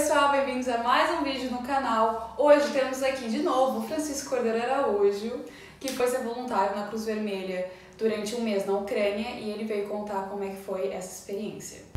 pessoal, bem-vindos a mais um vídeo no canal. Hoje temos aqui de novo o Francisco Cordeiro Araújo, que foi ser voluntário na Cruz Vermelha durante um mês na Ucrânia e ele veio contar como é que foi essa experiência.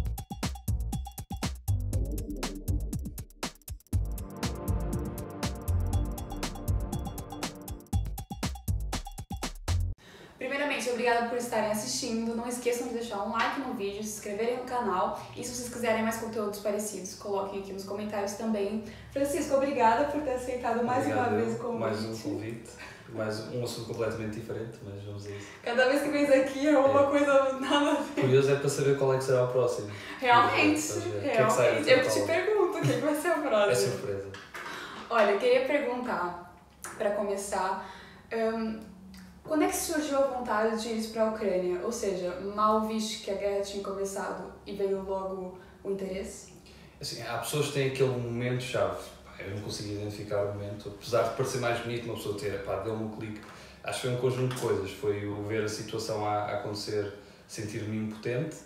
Primeiramente, obrigada por estarem assistindo. Não esqueçam de deixar um like no vídeo, se inscreverem no canal e se vocês quiserem mais conteúdos parecidos, coloquem aqui nos comentários também. Francisco, obrigada por ter aceitado mais uma vez o convite. Mais um convite, mais um assunto completamente diferente, mas vamos a isso. Cada vez que vens aqui é uma coisa nada a ver. Curioso é para saber qual é que será o próximo. Realmente, realmente. Eu te pergunto, o que vai ser o próximo? É surpresa. Olha, eu queria perguntar, para começar, quando é que surgiu a vontade de ir para a Ucrânia? Ou seja, mal viste que a guerra tinha começado e veio logo o interesse? Assim, há pessoas que têm aquele momento-chave. Eu não consigo identificar o momento, apesar de parecer mais bonito uma pessoa ter, deu-me um clique. Acho que foi um conjunto de coisas. Foi o ver a situação a acontecer, sentir-me impotente,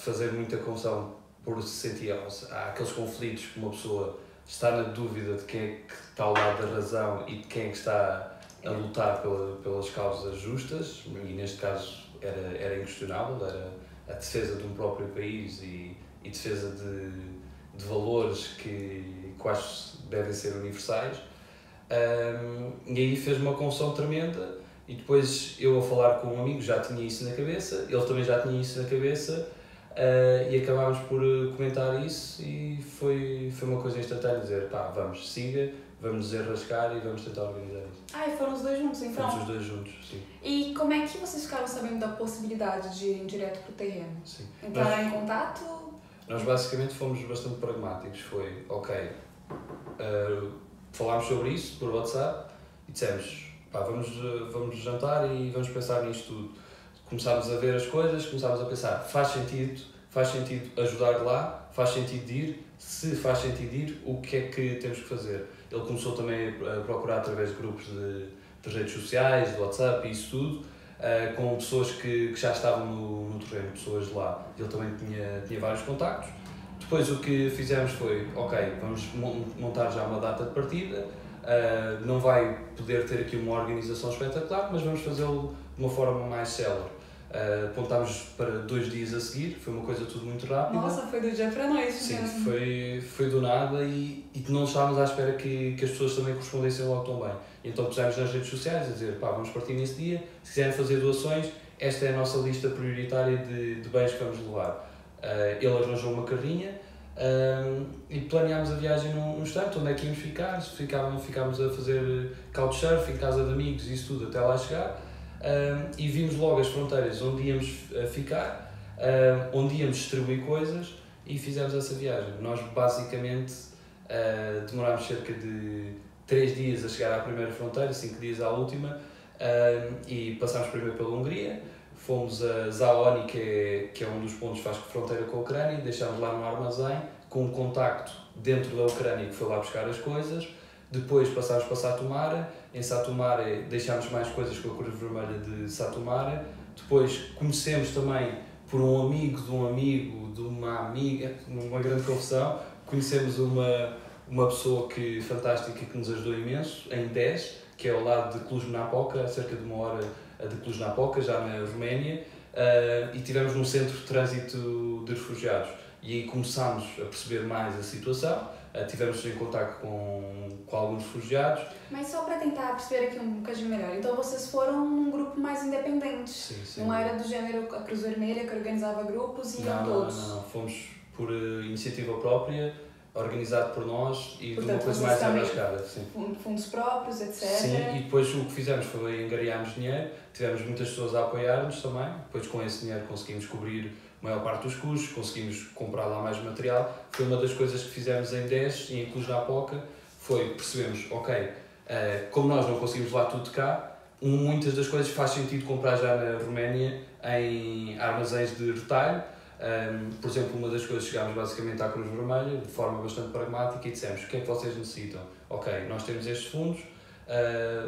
fazer muita confusão por se sentir. Há aqueles conflitos que uma pessoa está na dúvida de quem é que está ao lado da razão e de quem é que está a lutar pelas causas justas, e neste caso era inquestionável, era a defesa de um próprio país e defesa de valores que acho devem ser universais. E aí fez uma confusão tremenda, e depois eu a falar com um amigo já tinha isso na cabeça, ele também já tinha isso na cabeça, e acabámos por comentar isso, e foi uma coisa instantânea, dizer vamos, siga, vamos desenrascar e vamos tentar organizar isso. E foram os dois juntos então? Fomos os dois juntos, sim. E como é que vocês ficaram sabendo da possibilidade de irem direto para o terreno? Sim. Entraram em contato? Nós basicamente fomos bastante pragmáticos. Foi, falámos sobre isso por WhatsApp e dissemos, vamos jantar e vamos pensar nisto tudo. Começámos a ver as coisas, começámos a pensar, faz sentido ajudar lá, faz sentido ir, se faz sentido ir, o que é que temos que fazer? Ele começou também a procurar através de grupos de redes sociais, de WhatsApp e isso tudo, com pessoas que já estavam no terreno, pessoas de lá. Ele também tinha vários contactos. Depois o que fizemos foi, vamos montar já uma data de partida, não vai poder ter aqui uma organização espetacular, mas vamos fazê-lo de uma forma mais célere. Apontámos para 2 dias a seguir, foi uma coisa tudo muito rápida. Nossa, foi do dia para a noite. Sim, mesmo. foi do nada e não estávamos à espera que as pessoas também correspondessem logo tão bem. E então pusemos nas redes sociais a dizer, vamos partir nesse dia, se quiserem fazer doações, esta é a nossa lista prioritária de bens que vamos levar. Ele arranjou uma carrinha e planeámos a viagem num instante, onde é que íamos ficar, ficámos a fazer couchsurfing em casa de amigos e isso tudo até lá chegar. E vimos logo as fronteiras onde íamos ficar, onde íamos distribuir coisas e fizemos essa viagem. Nós basicamente demorámos cerca de 3 dias a chegar à primeira fronteira, 5 dias à última, e passámos primeiro pela Hungria, fomos a Záhony, que é um dos pontos que faz fronteira com a Ucrânia, deixámos lá no armazém com um contacto dentro da Ucrânia que foi lá buscar as coisas. Depois passámos para Satu Mare, em Satu Mare deixámos mais coisas com a Cruz Vermelha de Satu Mare. Depois conhecemos também, por um amigo de uma amiga, numa grande confusão, conhecemos uma pessoa fantástica que nos ajudou imenso, em 10, que é ao lado de Cluj-Napoca, a cerca de 1 hora de Cluj-Napoca, já na Roménia, e estivemos num centro de trânsito de refugiados. E aí começámos a perceber mais a situação. Tivemos em contacto com alguns refugiados. Mas só para tentar perceber aqui um bocadinho melhor, então vocês foram num grupo mais independente? Sim. Não era do género a Cruz Vermelha que organizava grupos e iam todos? Não. Fomos por iniciativa própria, organizado por nós e portanto, de uma coisa mais arriscada. Fundos próprios, etc. Sim, e depois o que fizemos foi angariarmos dinheiro, tivemos muitas pessoas a apoiar-nos também, depois com esse dinheiro conseguimos cobrir a maior parte dos custos, conseguimos comprar lá mais material. Foi uma das coisas que fizemos em 10 e em Cluj-Napoca, percebemos, como nós não conseguimos levar tudo de cá, muitas das coisas faz sentido comprar já na Roménia em armazéns de retalho. Por exemplo, uma das coisas, chegámos basicamente à Cruz Vermelha de forma bastante pragmática e dissemos, o que é que vocês necessitam? Nós temos estes fundos,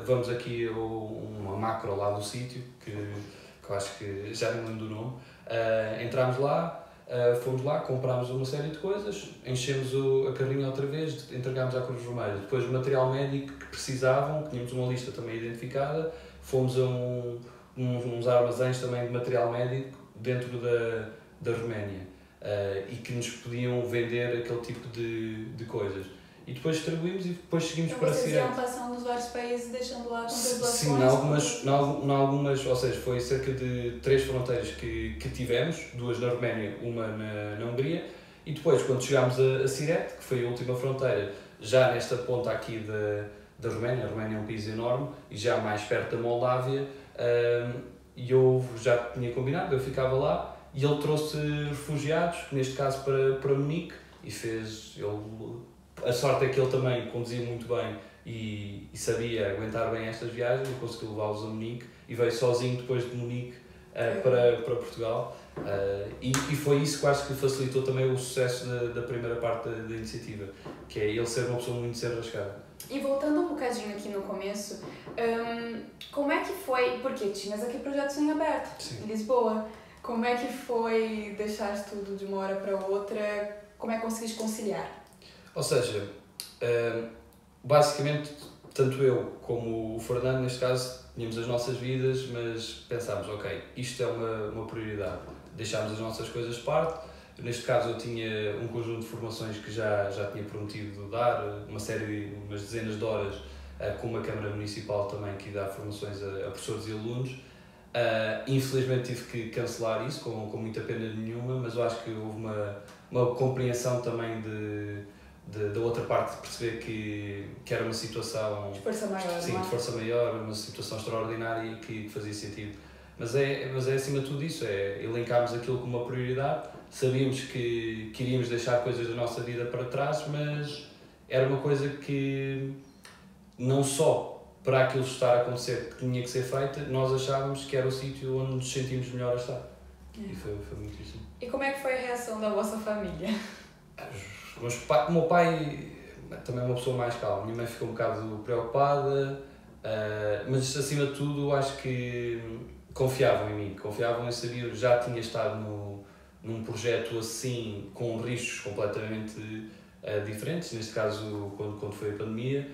vamos aqui a uma macro lá do sítio, que eu acho que já não lembro do nome. Entramos lá, fomos lá, comprámos uma série de coisas, enchemos a carrinha outra vez, entregámos à Cruz Vermelha. Depois o material médico que precisavam, tínhamos uma lista também identificada, fomos a uns armazéns também de material médico dentro da Roménia, e que nos podiam vender aquele tipo de coisas. E depois distribuímos e depois seguimos então para vocês Sirete. iam passando nos vários países deixando lá tantas doações? Sim, em algumas, ou seja, foi cerca de 3 fronteiras que tivemos, 2 na Roménia, uma na Hungria, e depois quando chegámos a Sirete, que foi a última fronteira, já nesta ponta aqui da Roménia, a Roménia é um país enorme, e já mais perto da Moldávia, e eu já tinha combinado, eu ficava lá, e ele trouxe refugiados, neste caso para Munique, e a sorte é que ele também conduzia muito bem e sabia aguentar bem estas viagens, e conseguiu levá-los a Munique e veio sozinho depois de Munique para Portugal, e foi isso que acho que facilitou também o sucesso da primeira parte da iniciativa, que é ele ser uma pessoa muito desenrascada. E voltando um bocadinho aqui no começo, como é que foi, porque tinhas aqui projetos em aberto, Sim. em Lisboa, como é que foi deixar tudo de uma hora para outra, como é que conseguiste conciliar? Ou seja, basicamente, tanto eu como o Fernando, neste caso, tínhamos as nossas vidas, mas pensámos, ok, isto é uma prioridade. Deixámos as nossas coisas de parte. Neste caso, eu tinha um conjunto de formações que já tinha prometido dar, umas dezenas de horas, com uma Câmara Municipal também que dá formações a professores e alunos. Infelizmente tive que cancelar isso, com muita pena nenhuma, mas eu acho que houve uma compreensão também da outra parte, de perceber que era uma situação de força maior, sim, não é? de força maior, uma situação extraordinária e que fazia sentido. Mas é acima de tudo isso, elencarmos aquilo como uma prioridade, sabíamos que iríamos deixar coisas da nossa vida para trás, mas era uma coisa que não só para aquilo estar a acontecer que tinha que ser feita, nós achávamos que era o sítio onde nos sentimos melhor a estar. E foi muito isso. E como é que foi a reação da vossa família? O meu pai também é uma pessoa mais calma, minha mãe ficou um bocado preocupada, mas acima de tudo acho que confiavam em mim, eu sabia, já tinha estado num projeto assim, com riscos completamente diferentes, neste caso quando foi a pandemia,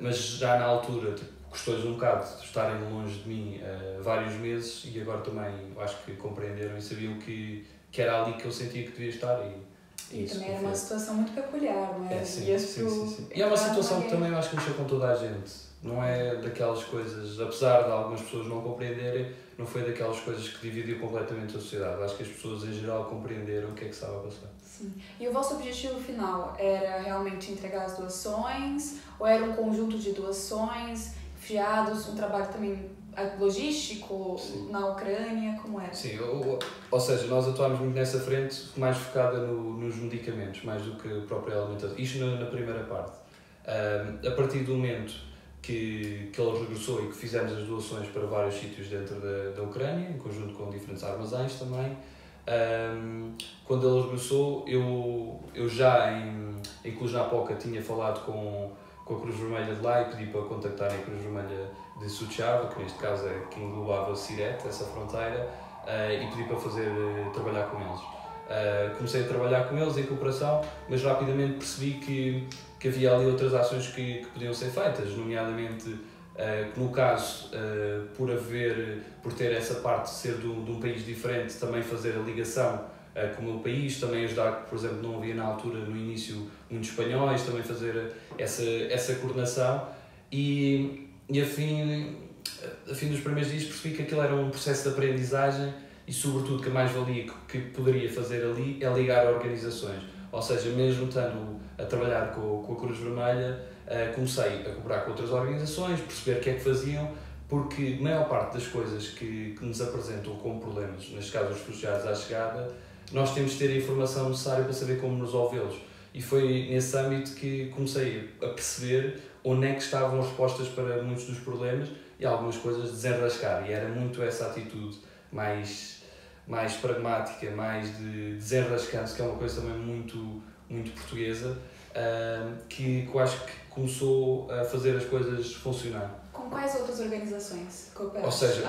mas já na altura custou-lhes um bocado de estarem longe de mim vários meses, e agora também acho que compreenderam e sabiam que era ali que eu sentia que devia estar. E também era uma situação muito peculiar, não é? Sim. E é uma situação que também eu acho que mexeu com toda a gente. Não é daquelas coisas, apesar de algumas pessoas não compreenderem, não foi daquelas coisas que dividiu completamente a sociedade. Acho que as pessoas em geral compreenderam o que é que estava a passar. Sim. E o vosso objetivo final era realmente entregar as doações? Ou era um conjunto de doações, refugiados, um trabalho também logístico? Sim. Na Ucrânia? Como era? Sim, ou seja, nós atuámos muito nessa frente, mais focada nos medicamentos, mais do que a própria alimentação. Isto na primeira parte. A partir do momento que ele regressou e que fizemos as doações para vários sítios dentro da Ucrânia, em conjunto com diferentes armazéns também, quando ele regressou, eu já em Cluj-Napoca tinha falado com a Cruz Vermelha de lá e pedi para contactarem a Cruz Vermelha de Suceava, que neste caso é que englobava Sirete, essa fronteira, e pedi para trabalhar com eles. Comecei a trabalhar com eles em cooperação, mas rapidamente percebi que havia ali outras ações que podiam ser feitas, nomeadamente que no caso, por ter essa parte de ser de um país diferente, também fazer a ligação com o meu país, também ajudar, por exemplo, não havia na altura, no início, muitos espanhóis, também fazer essa coordenação, e a fim dos primeiros dias percebi que aquilo era um processo de aprendizagem e, sobretudo, que a mais-valia que poderia fazer ali é ligar organizações. Ou seja, mesmo estando a trabalhar com a Cruz Vermelha, comecei a cooperar com outras organizações, perceber o que é que faziam, porque a maior parte das coisas que nos apresentam como problemas, neste caso os refugiados à chegada, nós temos de ter a informação necessária para saber como resolvê-los. E foi nesse âmbito que comecei a perceber onde é que estavam as respostas para muitos dos problemas e algumas coisas desenrascar. E era muito essa atitude mais pragmática, mais de desenrascante, que é uma coisa também muito, muito portuguesa, que eu acho que começou a fazer as coisas funcionar. Com quais outras organizações cooperaste? Ou seja,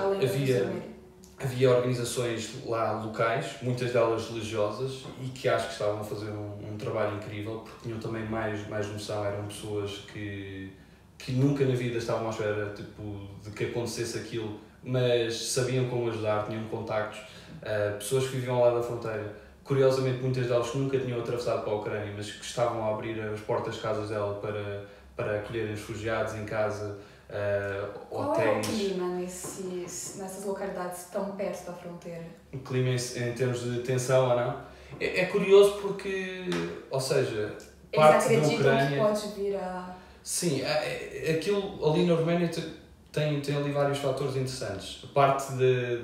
havia organizações lá locais, muitas delas religiosas, e que acho que estavam a fazer um trabalho incrível, porque tinham também mais noção, eram pessoas que nunca na vida estavam à espera tipo, de que acontecesse aquilo, mas sabiam como ajudar, tinham contactos, pessoas que viviam ao lado da fronteira. Curiosamente, muitas delas que nunca tinham atravessado para a Ucrânia, mas que estavam a abrir as portas de casas dela para acolherem os refugiados em casa, Qual hotéis. é o clima nessas localidades tão perto da fronteira? O clima em termos de tensão ou não? É curioso porque, ou seja, parte da Ucrânia... que pode vir a... Sim, aquilo ali na Roménia tem ali vários fatores interessantes. A parte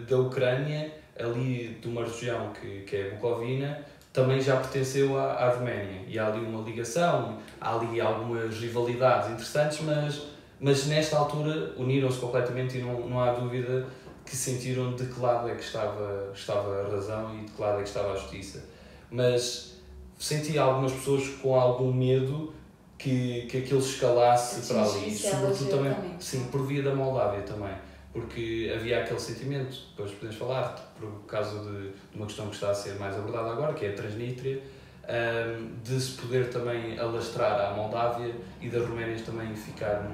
da Ucrânia, ali de uma região que é Bucovina, também já pertenceu à Roménia. E há ali uma ligação, há ali algumas rivalidades interessantes, mas nesta altura uniram-se completamente e não há dúvida que sentiram de que lado é que estava a razão e de que lado é que estava a justiça. Mas senti algumas pessoas com algum medo que aquilo escalasse para ali, sobretudo também, sim, por via da Moldávia também, porque havia aquele sentimento, depois podemos falar, por causa de uma questão que está a ser mais abordada agora, que é a Transnistria, de se poder também alastrar à Moldávia e da Roménia também ficar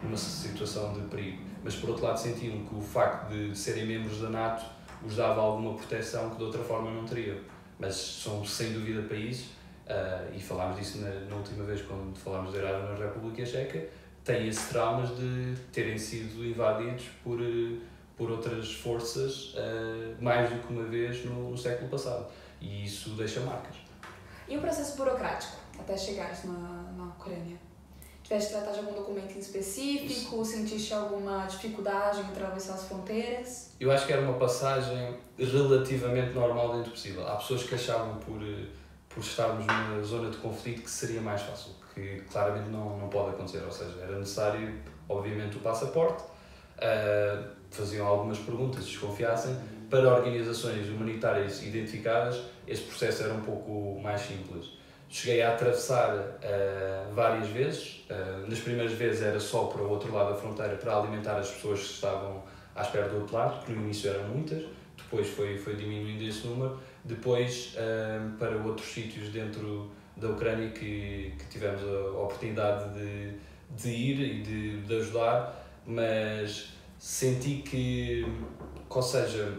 numa situação de perigo. Mas por outro lado sentiam que o facto de serem membros da NATO os dava alguma proteção que de outra forma não teriam. Mas são sem dúvida países, e falámos disso na última vez quando falámos da Erasmus na República Checa, têm esses traumas de terem sido invadidos por outras forças mais do que uma vez no século passado. E isso deixa marcas. E o processo burocrático até chegares na Ucrânia? Tiveste de tratar de algum documento em específico? Sentiste alguma dificuldade em atravessar as fronteiras? Eu acho que era uma passagem relativamente normal dentro do possível. Há pessoas que achavam por estarmos numa zona de conflito que seria mais fácil, que claramente não pode acontecer, ou seja, era necessário, obviamente, o passaporte, faziam algumas perguntas, se desconfiassem, para organizações humanitárias identificadas, esse processo era um pouco mais simples. Cheguei a atravessar várias vezes, nas primeiras vezes era só para o outro lado da fronteira, para alimentar as pessoas que estavam à espera do outro lado, que no início eram muitas, depois foi diminuindo esse número, depois para outros sítios dentro da Ucrânia que tivemos a oportunidade de ir e de ajudar, mas senti que, ou seja,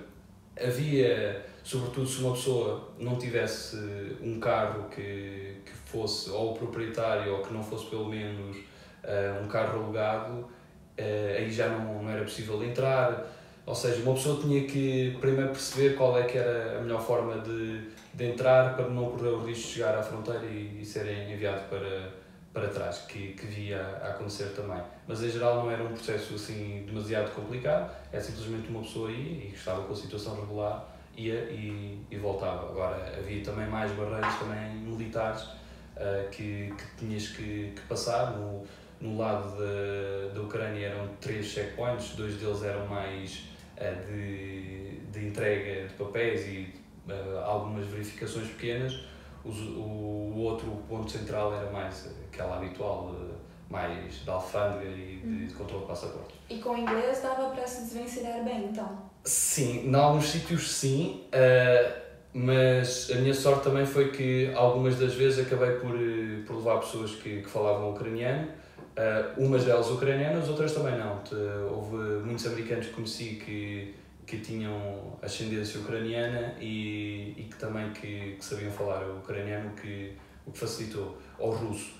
havia, sobretudo se uma pessoa não tivesse um carro que fosse ou proprietário ou que não fosse pelo menos um carro alugado, aí já não era possível entrar. Ou seja, uma pessoa tinha que primeiro perceber qual é que era a melhor forma de entrar para não correr o risco de chegar à fronteira e serem enviados para trás, que via a acontecer também. Mas em geral não era um processo assim demasiado complicado, é simplesmente uma pessoa ia e estava com a situação regular, ia e voltava. Agora havia também mais barreiras também militares que tinhas que passar. No lado da Ucrânia eram 3 checkpoints, 2 deles eram mais de entrega de papéis e algumas verificações pequenas. O outro ponto central era mais aquela habitual, mais de alfândega e de controle de passaportes. E com o inglês dava para se desvencilhar bem, então? Sim, em alguns sítios sim, mas a minha sorte também foi que algumas das vezes acabei por levar pessoas que falavam ucraniano, umas delas ucranianas, outras também não. Houve muitos americanos que conheci que tinham ascendência ucraniana e que também que sabiam falar ucraniano, o que facilitou, ou russo,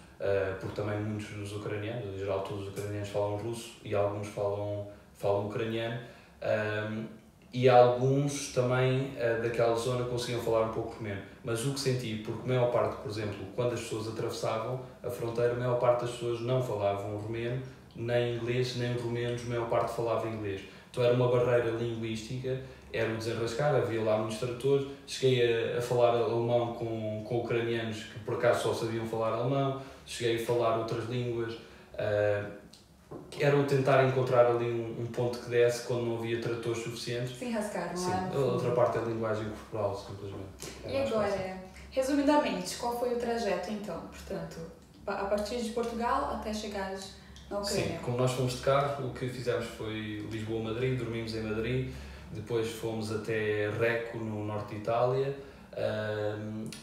porque também muitos dos ucranianos, em geral todos os ucranianos falam russo e alguns falam ucraniano, e alguns também daquela zona conseguiam falar um pouco romeno. Mas o que senti, porque a maior parte, por exemplo, quando as pessoas atravessavam a fronteira, a maior parte das pessoas não falavam romeno, nem inglês, nem romenos, a maior parte falava inglês. Então era uma barreira linguística, era um desenrascar, havia lá muitos tradutores. Cheguei a falar alemão com ucranianos que por acaso só sabiam falar alemão, cheguei a falar outras línguas. Era o tentar encontrar ali um ponto que desse quando não havia tradutores suficientes. Sem rascar, não Sim, é? A outra parte é a linguagem corporal, simplesmente. E agora, resumidamente, qual foi o trajeto então? Portanto, a partir de Portugal até chegares na Ucrânia? Sim, como nós fomos de carro, o que fizemos foi Lisboa-Madrid, dormimos em Madrid, depois fomos até Recco, no norte de Itália,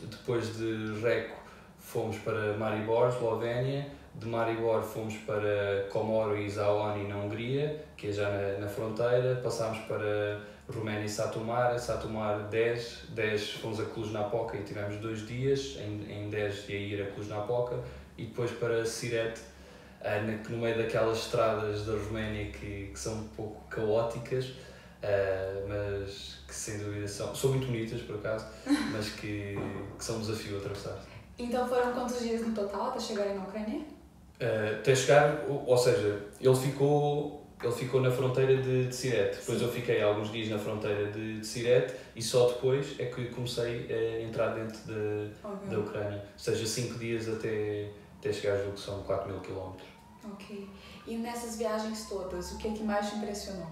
depois de Recco fomos para Maribor, Eslovénia, de Maribor fomos para Comoro e Zaoni, na Hungria, que é já na fronteira, passámos para Roménia e Satu Mare 10 fomos a Cluj-Napoca e tivemos 2 dias, em 10 e a ir a Cluj-Napoca, e depois para Siret, no meio daquelas estradas da Roménia que são um pouco caóticas, mas que sem dúvida são muito bonitas por acaso, mas que são um desafio a atravessar. Então foram quantos dias no total até chegarem na Ucrânia? Até chegar, ou seja, ele ficou na fronteira de Siret, depois eu fiquei alguns dias na fronteira de Siret e só depois é que comecei a entrar dentro da Ucrânia, ou seja, 5 dias até chegar, julgo que são 4.000 km. Ok. E nessas viagens todas, o que é que mais te impressionou?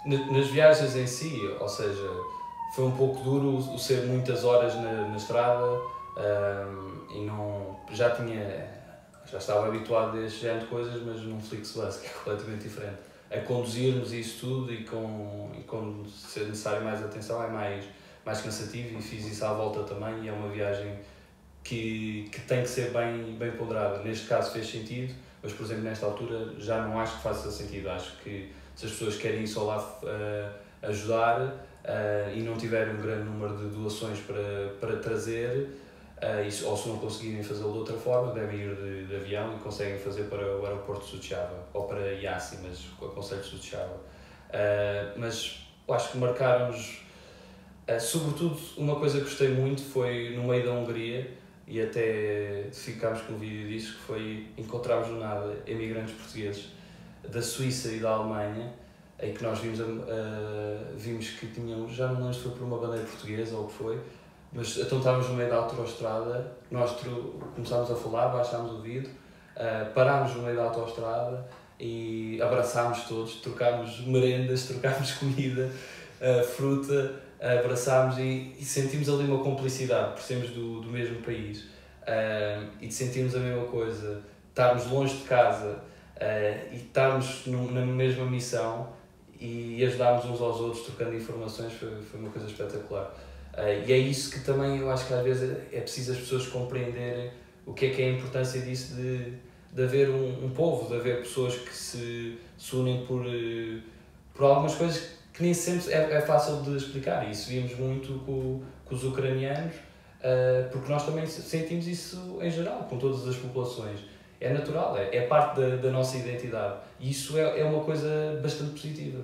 Nas viagens em si, ou seja, foi um pouco duro o ser muitas horas na estrada, e já estava habituado a este género de coisas, mas num Flixbus, que é completamente diferente. A conduzirmos isso tudo e com ser necessário mais atenção é mais cansativo, e fiz isso à volta também, e é uma viagem que tem que ser bem ponderada. Neste caso fez sentido, mas por exemplo nesta altura já não acho que faça sentido. Acho que se as pessoas querem ir só lá ajudar e não tiverem um grande número de doações para trazer, ou se não conseguirem fazê-lo de outra forma, devem ir de avião e conseguem fazer para o aeroporto de Suceava ou para Iasi, mas aconselho Suceava. Mas acho que marcaram-nos, sobretudo uma coisa que gostei muito foi no meio da Hungria, e até ficámos com um vídeo disso, que foi encontrarmos do nada imigrantes portugueses da Suíça e da Alemanha, em que nós vimos que tinham, já não lembro se foi por uma bandeira portuguesa ou o que foi, mas então estávamos no meio da autoestrada, nós começámos a falar, baixámos o vidro, parámos no meio da autoestrada e abraçámos todos, trocámos merendas, trocámos comida, fruta, abraçámos e sentimos ali uma cumplicidade, por sermos do mesmo país, e sentimos a mesma coisa, estarmos longe de casa e estarmos na mesma missão e ajudarmos uns aos outros, trocando informações, foi uma coisa espetacular. E é isso que também eu acho que às vezes é preciso as pessoas compreenderem o que é a importância disso de haver um povo, de haver pessoas que se unem por algumas coisas que nem sempre é fácil de explicar. E isso vimos muito com os ucranianos, porque nós também sentimos isso em geral, com todas as populações. É natural, é parte da nossa identidade. E isso é uma coisa bastante positiva.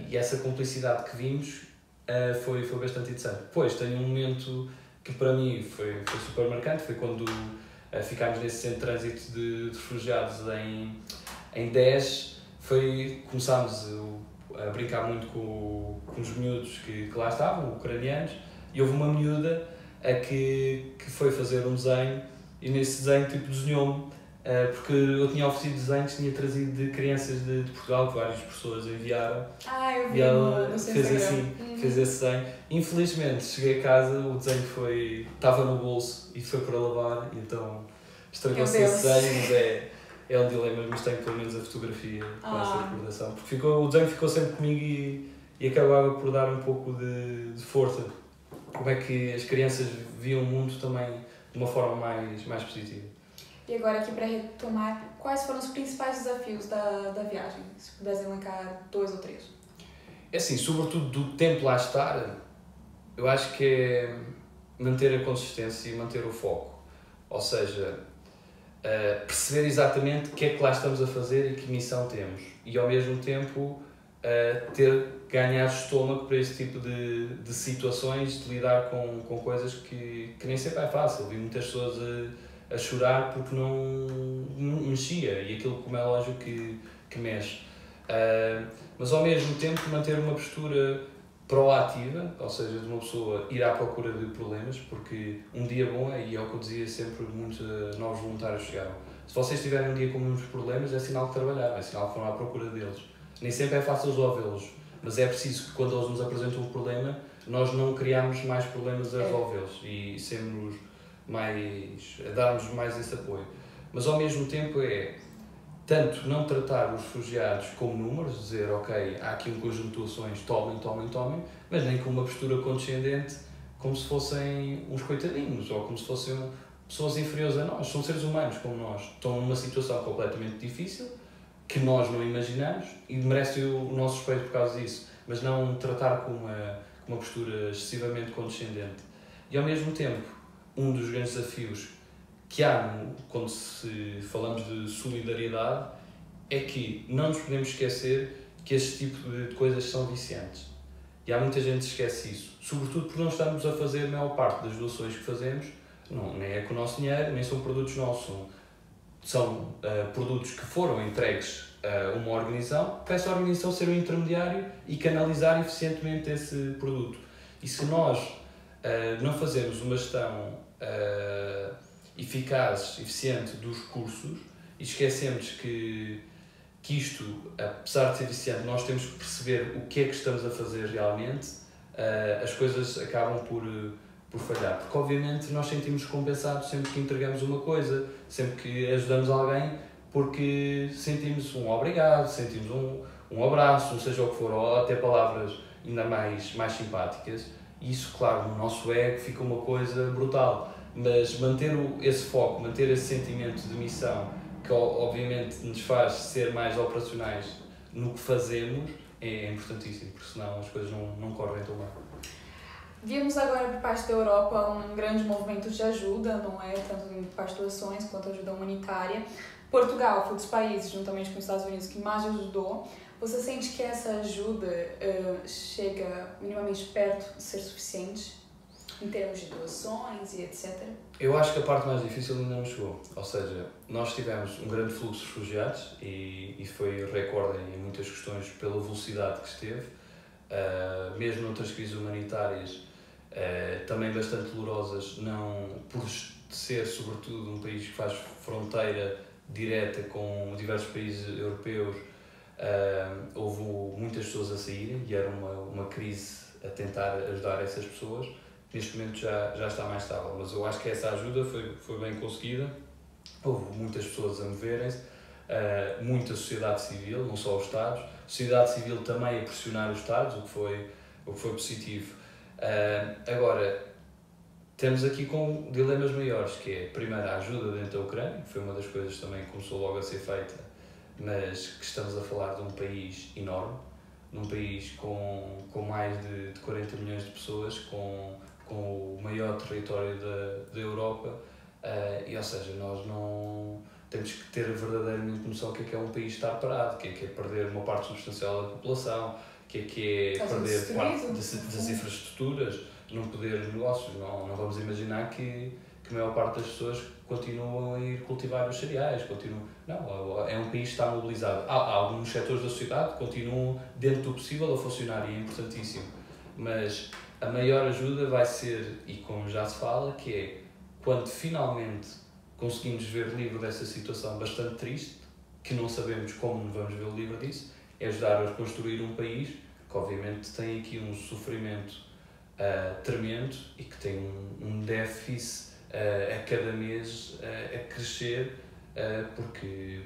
E essa cumplicidade que vimos foi bastante interessante. Depois tenho um momento que para mim foi super marcante, foi quando ficámos nesse centro de trânsito de refugiados em 10. Começámos a brincar muito com os miúdos que lá estavam, ucranianos, e houve uma miúda que foi fazer um desenho, e nesse desenho desenhou-me, porque eu tinha oferecido desenhos, tinha trazido de crianças de Portugal, que várias pessoas enviaram. Eu vi, e ela no fez assim, fez esse desenho. Infelizmente cheguei a casa, o desenho estava no bolso e foi para lavar, e então estragou-se esse desenho, mas é um dilema, mas tenho pelo menos a fotografia com essa recordação, porque o desenho ficou sempre comigo e acabava por dar um pouco de força. Como é que as crianças viam o mundo também de uma forma mais positiva. E agora aqui para retomar, quais foram os principais desafios da viagem? Se pudesse elencar 2 ou 3. É assim, sobretudo do tempo lá estar, eu acho que é manter a consistência e manter o foco. Ou seja, perceber exatamente o que é que lá estamos a fazer e que missão temos. E ao mesmo tempo ganhar estômago para esse tipo de situações, de lidar com coisas que nem sempre é fácil. Vi muitas pessoas a chorar porque não mexia, e aquilo, como é lógico, que mexe. Mas ao mesmo tempo manter uma postura proativa, ou seja, de uma pessoa ir à procura de problemas, porque um dia bom, e é o que eu dizia sempre, muitos novos voluntários chegaram. Se vocês tiverem um dia com muitos problemas, é sinal que trabalharam, é sinal que foram à procura deles. Nem sempre é fácil resolvê-los, mas é preciso que quando eles nos apresentam um problema, nós não criamos mais problemas a resolvê-los e darmos mais esse apoio. Mas ao mesmo tempo tanto não tratar os refugiados como números, dizer, ok, há aqui um conjunto de ações, tomem, mas nem com uma postura condescendente, como se fossem uns coitadinhos, ou como se fossem pessoas inferiores a nós. São seres humanos como nós. Estão numa situação completamente difícil, que nós não imaginamos, e merecem o nosso respeito por causa disso, mas não tratar com uma postura excessivamente condescendente. E ao mesmo tempo, um dos grandes desafios que há quando falamos de solidariedade é que não nos podemos esquecer que este tipo de coisas são viciantes. E há muita gente que esquece isso, sobretudo porque não estamos a fazer a maior parte das doações que fazemos, nem é com o nosso dinheiro, nem são produtos nossos, são produtos que foram entregues a uma organização, para essa organização ser um intermediário e canalizar eficientemente esse produto. E se nós não fazermos uma gestão eficaz, eficiente dos recursos e esquecemos que isto, apesar de ser eficiente, nós temos que perceber o que é que estamos a fazer realmente, as coisas acabam por falhar. Porque, obviamente, nós sentimos compensados sempre que entregamos uma coisa, sempre que ajudamos alguém, porque sentimos um obrigado, sentimos um abraço, seja o que for, ou até palavras ainda mais simpáticas. E isso, claro, no nosso ego fica uma coisa brutal. Mas manter esse foco, manter esse sentimento de missão, que obviamente nos faz ser mais operacionais no que fazemos, é importantíssimo, porque senão as coisas não correm tão bem. Vimos agora por parte da Europa um grande movimento de ajuda, não é? Tanto em parte de doações quanto ajuda humanitária. Portugal foi dos países, juntamente com os Estados Unidos, que mais ajudou. Você sente que essa ajuda chega minimamente perto de ser suficiente, em termos de doações e etc? Eu acho que a parte mais difícil ainda não chegou. Ou seja, nós tivemos um grande fluxo de refugiados e foi recorde em muitas questões pela velocidade que esteve. Mesmo noutras crises humanitárias, também bastante dolorosas, não por ser sobretudo um país que faz fronteira direta com diversos países europeus, houve muitas pessoas a saírem e era uma crise a tentar ajudar essas pessoas. Neste momento já está mais estável, mas eu acho que essa ajuda foi bem conseguida. Houve muitas pessoas a moverem-se, muita sociedade civil, não só os Estados, sociedade civil também a pressionar os Estados, o que foi positivo. Agora, temos aqui com dilemas maiores, que é, primeiro, a ajuda dentro da Ucrânia, que foi uma das coisas que também começou logo a ser feita, mas que estamos a falar de um país enorme, num país com mais de 40 milhões de pessoas, com o maior território da Europa, e ou seja, nós não temos que ter verdadeiramente noção do que é um país estar parado, que é perder uma parte substancial da população, que é perder parte das infraestruturas, não poder negócios. Não vamos imaginar que a maior parte das pessoas continuam a ir cultivar os cereais, não, é um país que está mobilizado. Há alguns setores da sociedade que continuam dentro do possível a funcionar e é importantíssimo, mas a maior ajuda vai ser, e como já se fala, que é quando finalmente conseguimos ver livre dessa situação bastante triste, que não sabemos como vamos ver livre disso, é ajudar a reconstruir um país que obviamente tem aqui um sofrimento tremendo e que tem um déficit a cada mês a crescer, porque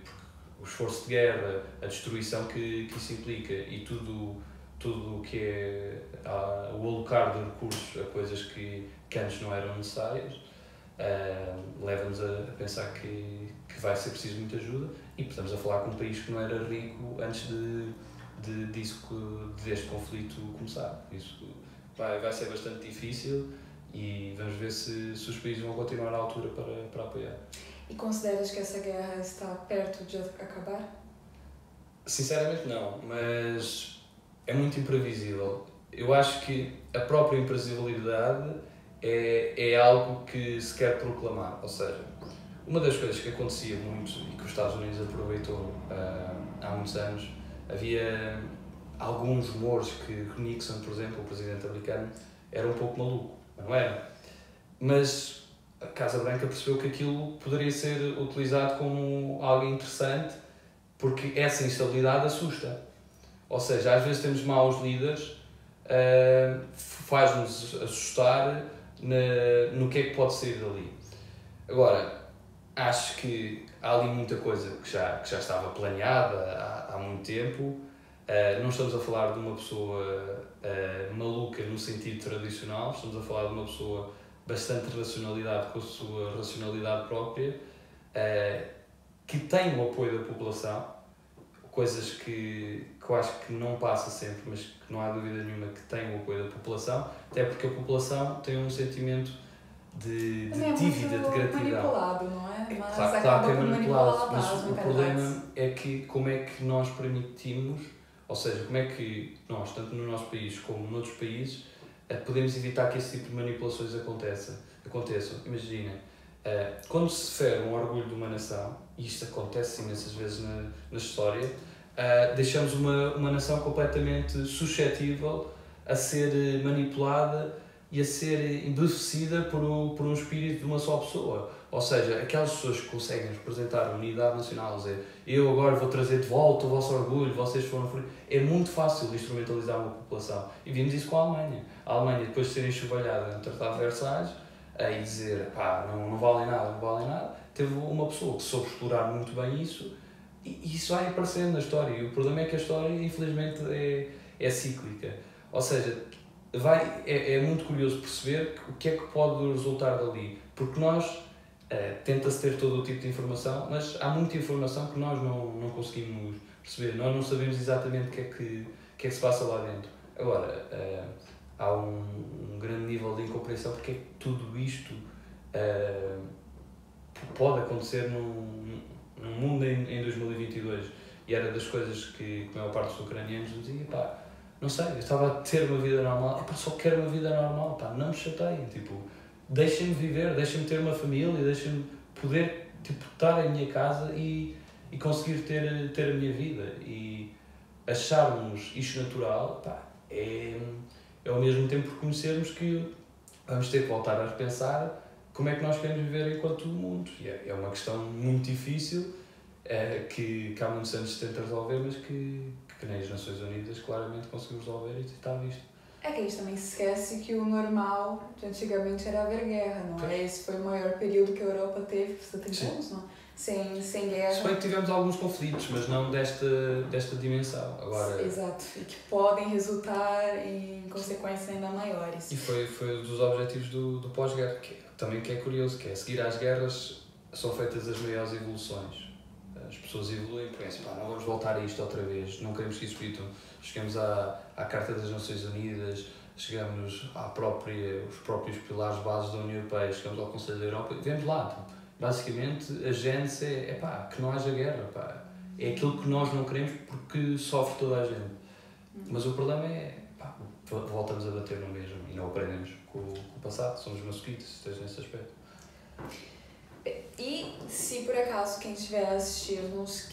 o esforço de guerra, a destruição que isso implica e tudo o que é o alocar de recursos a coisas que antes não eram necessárias, leva-nos a pensar que vai ser preciso muita ajuda, e estamos a falar com um país que não era rico antes deste conflito começar. Isso vai ser bastante difícil e vamos ver se os países vão continuar à altura para apoiar. E consideras que essa guerra está perto de acabar? Sinceramente não, mas é muito imprevisível. Eu acho que a própria imprevisibilidade é algo que se quer proclamar. Ou seja, uma das coisas que acontecia muito e que os Estados Unidos aproveitou há muitos anos, havia alguns rumores que Nixon, por exemplo, o presidente americano, era um pouco maluco, não era? Mas a Casa Branca percebeu que aquilo poderia ser utilizado como algo interessante, porque essa instabilidade assusta. Ou seja, às vezes temos maus líderes, faz-nos assustar no que é que pode sair dali. Agora, acho que há ali muita coisa que já estava planeada há muito tempo. Não estamos a falar de uma pessoa maluca no sentido tradicional, estamos a falar de uma pessoa bastante racionalidade com a sua racionalidade própria, que tem o apoio da população, coisas que eu acho que não passa sempre, mas que não há dúvida nenhuma que tem o apoio da população, até porque a população tem um sentimento de dívida, de gratidão. Manipulado, não é? Mas Claro que é por manipulado, mas as o problema é que como é que nós permitimos, ou seja, como é que nós, tanto no nosso país como noutros países, podemos evitar que esse tipo de manipulações aconteçam. Imagina, quando se fere um orgulho de uma nação, e isto acontece imensas vezes na história, deixamos uma nação completamente suscetível a ser manipulada e a ser embevecida por um espírito de uma só pessoa. Ou seja, aquelas pessoas que conseguem representar a unidade nacional, dizer eu agora vou trazer de volta o vosso orgulho, vocês foram... É muito fácil instrumentalizar uma população. E vimos isso com a Alemanha. A Alemanha, depois de ser enxovalhada no Tratado de Versalhes, e dizer pá, não valem nada, teve uma pessoa que soube explorar muito bem isso, e isso vai aparecendo na história. E o problema é que a história, infelizmente, é cíclica. Ou seja, é muito curioso perceber o que é que pode resultar dali, porque nós tenta-se ter todo o tipo de informação, mas há muita informação que nós não conseguimos perceber, nós não sabemos exatamente o que é que se passa lá dentro. Agora, há um grande nível de incompreensão porque é que tudo isto pode acontecer num mundo em 2022, e era das coisas que a maior parte dos ucranianos nos dizia, pá, não sei, eu estava a ter uma vida normal, só quero uma vida normal, pá, não me chateiem, tipo, deixem-me viver, deixem-me ter uma família, deixem-me poder estar em minha casa e conseguir ter a minha vida. E acharmos isto natural, pá, é ao mesmo tempo reconhecermos que vamos ter que voltar a repensar como é que nós queremos viver enquanto mundo. E é uma questão muito difícil, que há muitos anos se tenta resolver, mas que nem as Nações Unidas claramente conseguiu resolver e está visto. É que a gente também esquece que o normal de antigamente era haver guerra, não é? Esse foi o maior período que a Europa teve, por 70 anos, não? Sem guerra. Se bem que tivemos alguns conflitos, mas não desta dimensão. Agora, exato, e que podem resultar em consequências ainda maiores. E foi um dos objetivos do pós-guerra, que é curioso, que é seguir às guerras são feitas as maiores evoluções. As pessoas evoluem, pensam, pá, não vamos voltar a isto outra vez, não queremos que isso repitam. Chegamos à Carta das Nações Unidas, chegamos os próprios pilares bases da União Europeia, chegamos ao Conselho da Europa e vemos lá. Então, basicamente, a gênese é que não haja guerra. Pá. É aquilo que nós não queremos porque sofre toda a gente. Mas o problema é, voltamos a bater no mesmo e não aprendemos com o passado, somos masoquistas, esteja nesse aspecto. E se por acaso quem estiver a assistir-nos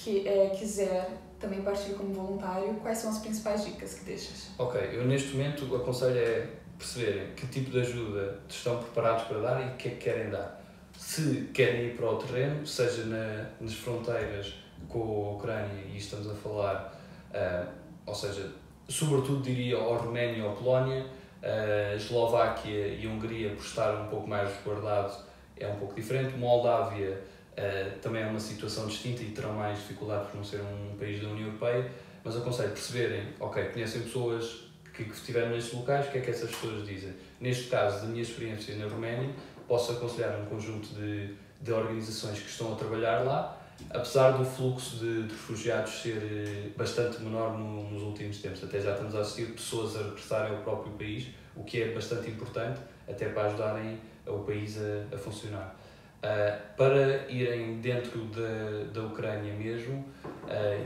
quiser também partir como voluntário, quais são as principais dicas que deixas? Ok, eu neste momento aconselho perceberem que tipo de ajuda estão preparados para dar e o que é que querem dar. Se querem ir para o terreno, seja nas fronteiras com a Ucrânia, e estamos a falar, ou seja, sobretudo diria a Roménia ou a Polónia, a Eslováquia e a Hungria, por estar um pouco mais resguardado, é um pouco diferente. Moldávia também é uma situação distinta e terão mais dificuldade por não ser um país da União Europeia, mas aconselho perceberem, conhecem pessoas que estiveram nestes locais, o que é que essas pessoas dizem. Neste caso, da minha experiência na Roménia, posso aconselhar um conjunto de organizações que estão a trabalhar lá, apesar do fluxo de refugiados ser bastante menor nos últimos tempos. Até já estamos a assistir pessoas a regressarem ao próprio país, o que é bastante importante, até para ajudarem o país a funcionar. Para irem dentro da Ucrânia mesmo,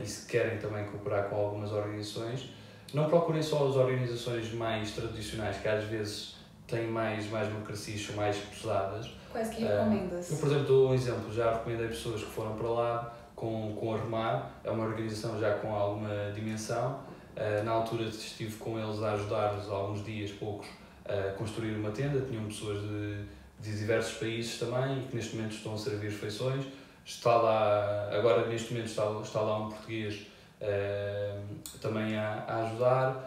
e se querem também cooperar com algumas organizações, não procurem só as organizações mais tradicionais, que às vezes têm mais burocracias, são mais pesadas. Quais que recomendas? Eu, por exemplo, dou um exemplo. Já recomendei pessoas que foram para lá com a Remar, é uma organização já com alguma dimensão. Na altura estive com eles a ajudar-los há alguns dias, poucos, a construir uma tenda. Tinham pessoas de diversos países também e que neste momento estão a servir refeições. Está lá, agora neste momento está lá um português também a ajudar.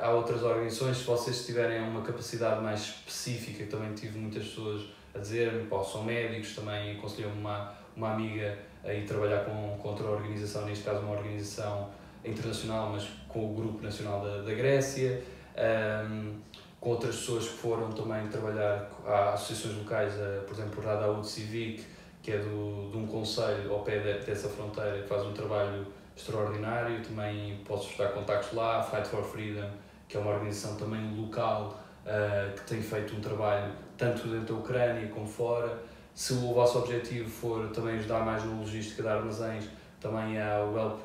Há outras organizações, se vocês tiverem uma capacidade mais específica, também tive muitas pessoas a dizer-me, pá, são médicos, também aconselhou-me uma amiga a ir trabalhar com outra organização, neste caso uma organização internacional, mas com o Grupo Nacional da Grécia, com outras pessoas que foram também trabalhar a associações locais, por exemplo, o Radaoud Civic, que é de um concelho ao pé dessa fronteira, que faz um trabalho extraordinário. Também posso dar contactos lá, Fight for Freedom, que é uma organização também local, que tem feito um trabalho tanto dentro da Ucrânia como fora. Se o vosso objetivo for também ajudar mais na logística de armazéns, também há o Help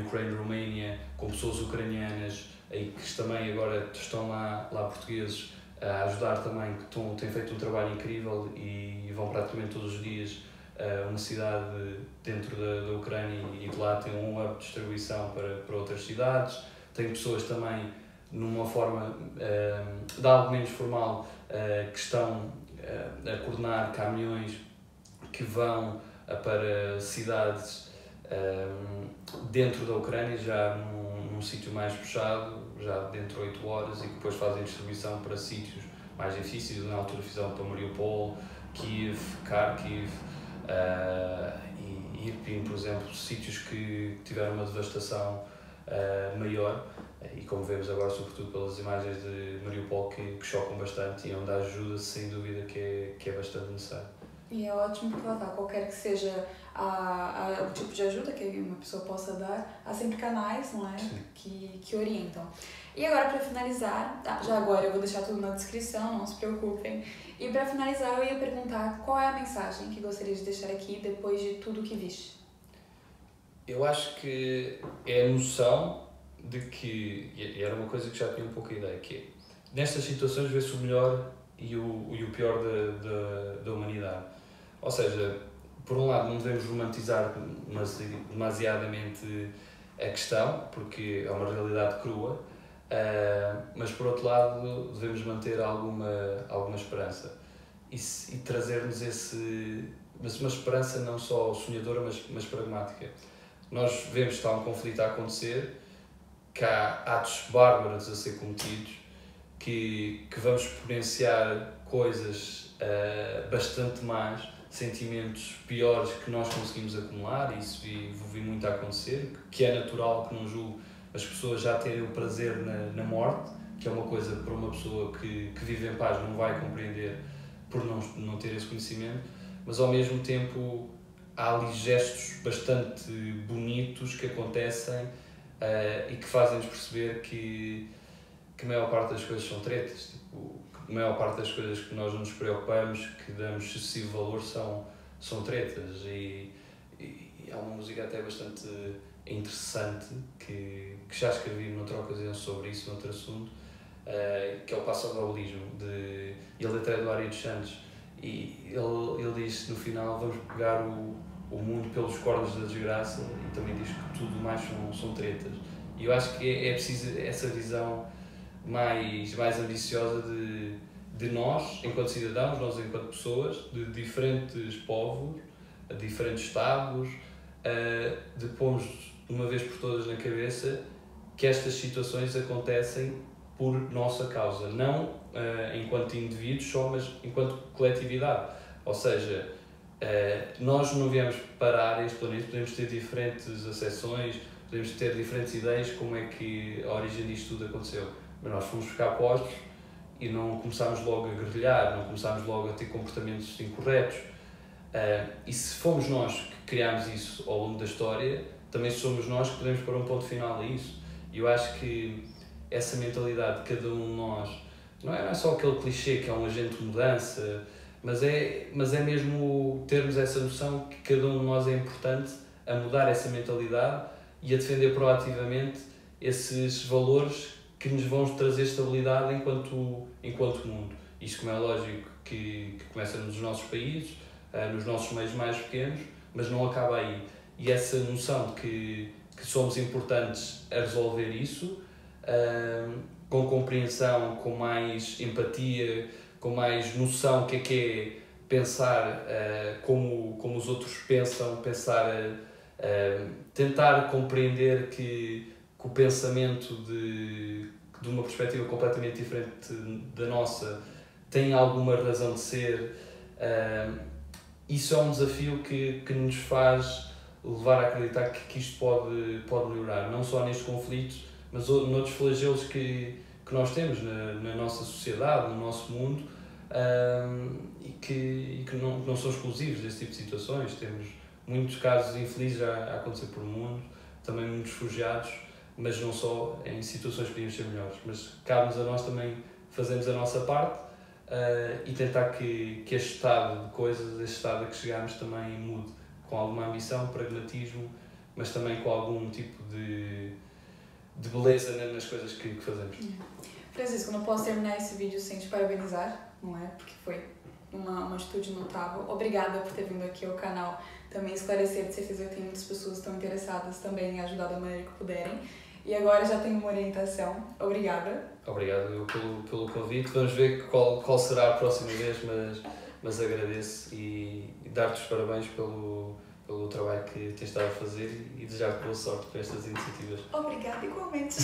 Ukraine Romania, com pessoas ucranianas e que também agora estão lá portugueses a ajudar também, que têm feito um trabalho incrível e vão praticamente todos os dias a uma cidade dentro da Ucrânia e de lá tem um hub de distribuição para outras cidades. Tem pessoas também numa forma de algo menos formal que estão a coordenar caminhões que vão para cidades dentro da Ucrânia, já num sítio mais fechado, já dentro de 8 horas, e que depois fazem distribuição para sítios mais difíceis. Na altura fizeram para Mariupol, Kiev, Kharkiv e Irpin, por exemplo, sítios que tiveram uma devastação maior, e como vemos agora, sobretudo pelas imagens de Mariupol, que chocam bastante e onde a ajuda, sem dúvida, que é bastante necessário. E é ótimo que lá está, qualquer que seja o tipo de ajuda que uma pessoa possa dar, há sempre canais, não é? Que orientam. E agora, para finalizar, já agora eu vou deixar tudo na descrição, não se preocupem. E para finalizar, eu ia perguntar qual é a mensagem que gostaria de deixar aqui depois de tudo o que viste. Eu acho que é a noção de que, e era uma coisa que já tinha um pouco a ideia, que é, nestas situações vê-se o melhor e o pior da humanidade. Ou seja, por um lado não devemos romantizar demasiadamente a questão, porque é uma realidade crua, mas por outro lado devemos manter alguma esperança e trazer-nos mas uma esperança não só sonhadora, mas pragmática. Nós vemos que está um conflito a acontecer, que há atos bárbaros a ser cometidos, que vamos exponenciar coisas bastante más, sentimentos piores que nós conseguimos acumular, e isso vi muito a acontecer, que é natural, que não julgo as pessoas já terem o prazer na morte, que é uma coisa que para uma pessoa que vive em paz não vai compreender por não ter esse conhecimento, mas ao mesmo tempo há ali gestos bastante bonitos que acontecem e que fazem-nos perceber que a maior parte das coisas são tretas. A maior parte das coisas que nós não nos preocupamos, que damos excessivo valor, são tretas. E há uma música até bastante interessante que já escrevi noutra ocasião sobre isso, noutro assunto, que é o passodobulismo. Ele até é do Ari dos Santos, e ele diz no final: vamos pegar o mundo pelos cornos da desgraça, e também diz que tudo mais são tretas. E eu acho que é preciso essa visão mais ambiciosa de nós, enquanto cidadãos, nós enquanto pessoas, de diferentes povos, de diferentes estados, de pormos de uma vez por todas na cabeça que estas situações acontecem por nossa causa, não enquanto indivíduos só, mas enquanto coletividade. Ou seja, nós não viemos parar este planeta, podemos ter diferentes acessões, podemos ter diferentes ideias como é que a origem disto tudo aconteceu, mas nós fomos ficar postos e não começámos logo a guerrilhar, não começámos logo a ter comportamentos incorretos. E se fomos nós que criámos isso ao longo da história, também somos nós que podemos pôr um ponto final a isso. E eu acho que essa mentalidade de cada um de nós, não é só aquele clichê que é um agente de mudança, mas é mesmo termos essa noção que cada um de nós é importante a mudar essa mentalidade e a defender proativamente esses valores que nos vão trazer estabilidade enquanto mundo. Isto, como é lógico, que começa nos nossos países, nos nossos meios mais pequenos, mas não acaba aí. E essa noção de que somos importantes a resolver isso, com compreensão, com mais empatia, com mais noção que é pensar como os outros pensam, tentar compreender que o pensamento de uma perspectiva completamente diferente da nossa têm alguma razão de ser. Isso é um desafio que nos faz levar a acreditar que isto pode melhorar, não só nestes conflitos, mas noutros flagelos que nós temos na nossa sociedade, no nosso mundo, e que não são exclusivos desse tipo de situações. Temos muitos casos infelizes a acontecer por mundo, também muitos refugiados, mas não só em situações que podíamos ser melhores. Mas cabe-nos a nós também fazermos a nossa parte e tentar que este estado de coisas, este estado a que chegamos também mude, com alguma ambição, pragmatismo, mas também com algum tipo de beleza nas coisas que fazemos. Francisco, não posso terminar esse vídeo sem te parabenizar, não é? Porque foi uma atitude notável. Obrigada por ter vindo aqui ao canal também esclarecer. De certeza que tem muitas pessoas que estão interessadas também em ajudar da maneira que puderem. E agora já tenho uma orientação. Obrigada. Obrigado eu pelo convite. Vamos ver qual será a próxima vez, mas agradeço e dar-te os parabéns pelo trabalho que tens estado a fazer e desejar-te boa sorte para estas iniciativas. Obrigada, igualmente.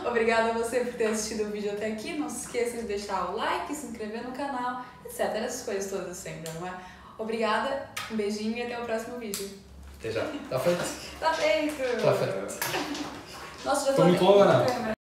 Obrigada a você por ter assistido o vídeo até aqui. Não se esqueça de deixar o like, se inscrever no canal, etc. Essas coisas todas sempre, não é? Obrigada, um beijinho e até o próximo vídeo. Até já. Está feito? Está feito! Está feito. Nossa, já Foi muito longa, não?